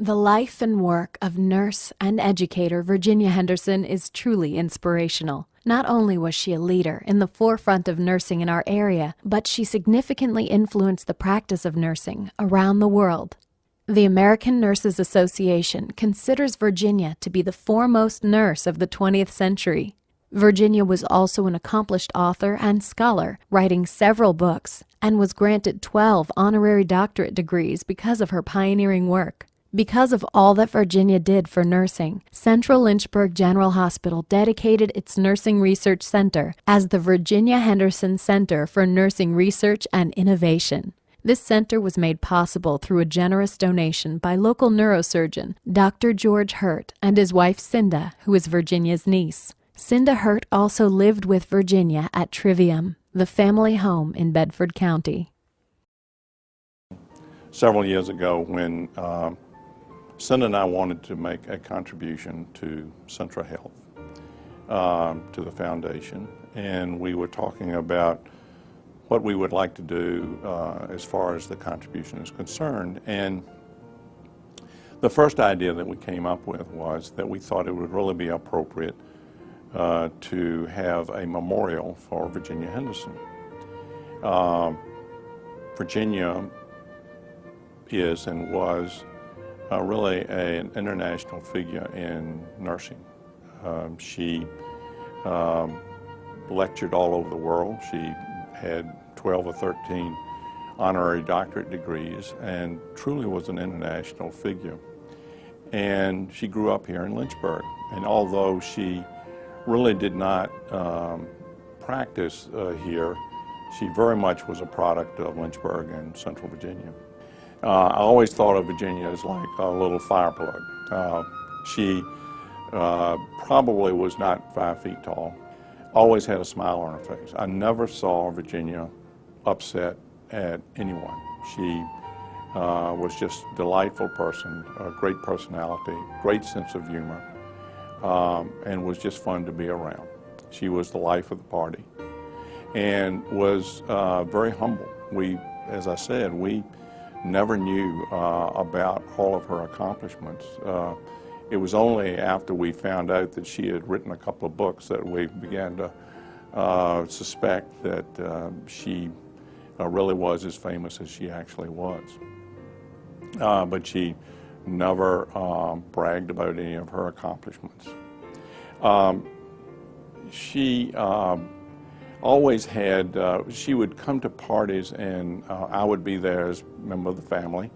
The life and work of nurse and educator Virginia Henderson is truly inspirational. Not only was she a leader in the forefront of nursing in our area, but she significantly influenced the practice of nursing around the world. The American Nurses Association considers Virginia to be the foremost nurse of the 20th century. Virginia was also an accomplished author and scholar, writing several books, and was granted 12 honorary doctorate degrees because of her pioneering work. Because of all that Virginia did for nursing, Central Lynchburg General Hospital dedicated its Nursing Research Center as the Virginia Henderson Center for Nursing Research and Innovation. This center was made possible through a generous donation by local neurosurgeon Dr. George Hurt and his wife Cinda, who is Virginia's niece. Cinda Hurt also lived with Virginia at Trivium, the family home in Bedford County. Several years ago, when Cinda and I wanted to make a contribution to Centra Health, to the foundation, and we were talking about what we would like to do as far as the contribution is concerned. And the first idea that we came up with was that we thought it would really be appropriate to have a memorial for Virginia Henderson. Virginia is and was really an international figure in nursing. She lectured all over the world. She had 12 or 13 honorary doctorate degrees and truly was an international figure. And she grew up here in Lynchburg. And although she really did not practice here, she very much was a product of Lynchburg and Central Virginia. I always thought of Virginia as like a little fire plug. She probably was not 5 feet tall, always had a smile on her face. I never saw Virginia upset at anyone. She was just a delightful person, a great personality, great sense of humor, and was just fun to be around. She was the life of the party and was very humble. As I said, we never knew about all of her accomplishments. It was only after we found out that she had written a couple of books that we began to suspect that she really was as famous as she actually was. But she never bragged about any of her accomplishments. She always had, she would come to parties and I would be there as a member of the family.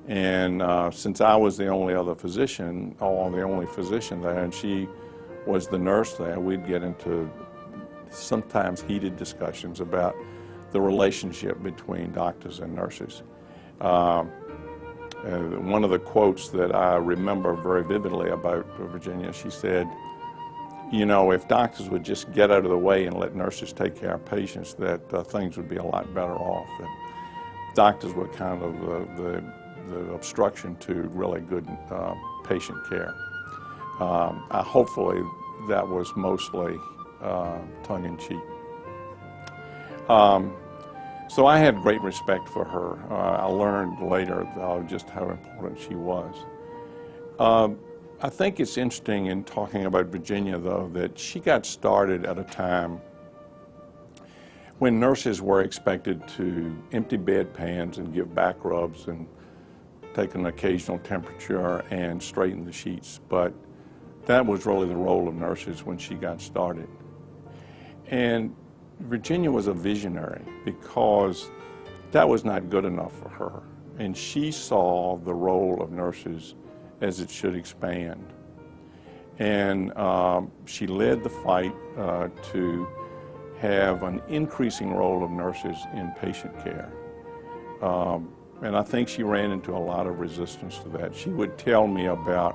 And since I was the only other physician, or the only physician there, and she was the nurse there, we'd get into sometimes heated discussions about the relationship between doctors and nurses. One of the quotes that I remember very vividly about Virginia, she said, you know, if doctors would just get out of the way and let nurses take care of patients, that things would be a lot better off. That doctors were kind of the obstruction to really good patient care. Hopefully that was mostly tongue-in-cheek. So I had great respect for her. I learned later just how important she was. I think it's interesting in talking about Virginia, though, that she got started at a time when nurses were expected to empty bedpans and give back rubs and take an occasional temperature and straighten the sheets. But that was really the role of nurses when she got started. And Virginia was a visionary because that was not good enough for her. And she saw the role of nurses as it should expand. And she led the fight to have an increasing role of nurses in patient care. And I think she ran into a lot of resistance to that. She would tell me about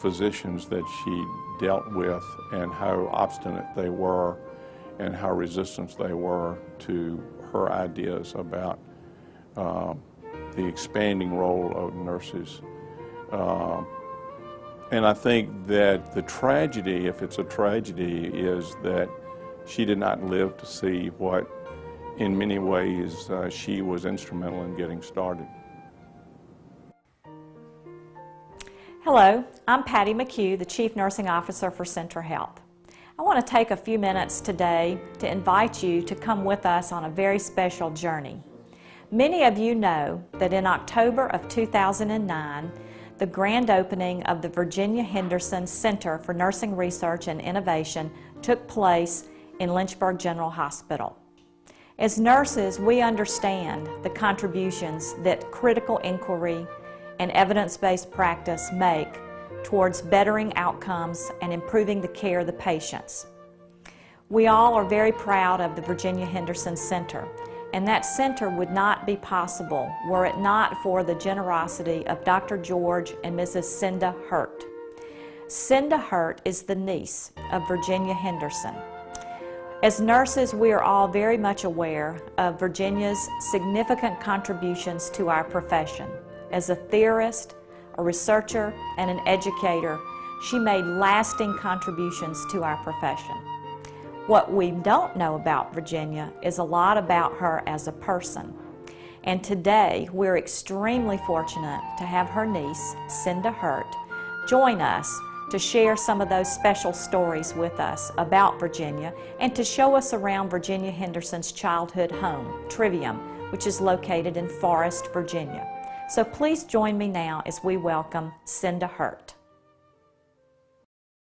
physicians that she dealt with and how obstinate they were and how resistant they were to her ideas about the expanding role of nurses. And I think that the tragedy, if it's a tragedy, is that she did not live to see what, in many ways, she was instrumental in getting started. Hello, I'm Patty McHugh, the Chief Nursing Officer for Centra Health. I want to take a few minutes today to invite you to come with us on a very special journey. Many of you know that in October of 2009, the grand opening of the Virginia Henderson Center for Nursing Research and Innovation took place in Lynchburg General Hospital. As nurses, we understand the contributions that critical inquiry and evidence-based practice make towards bettering outcomes and improving the care of the patients. We all are very proud of the Virginia Henderson Center, and that center would not be possible were it not for the generosity of Dr. George and Mrs. Cinda Hurt. Cinda Hurt is the niece of Virginia Henderson. As nurses, we are all very much aware of Virginia's significant contributions to our profession. As a theorist, a researcher, and an educator, she made lasting contributions to our profession. What we don't know about Virginia is a lot about her as a person. And today, we're extremely fortunate to have her niece, Cinda Hurt, join us to share some of those special stories with us about Virginia and to show us around Virginia Henderson's childhood home, Trivium, which is located in Forest, Virginia. So please join me now as we welcome Cinda Hurt.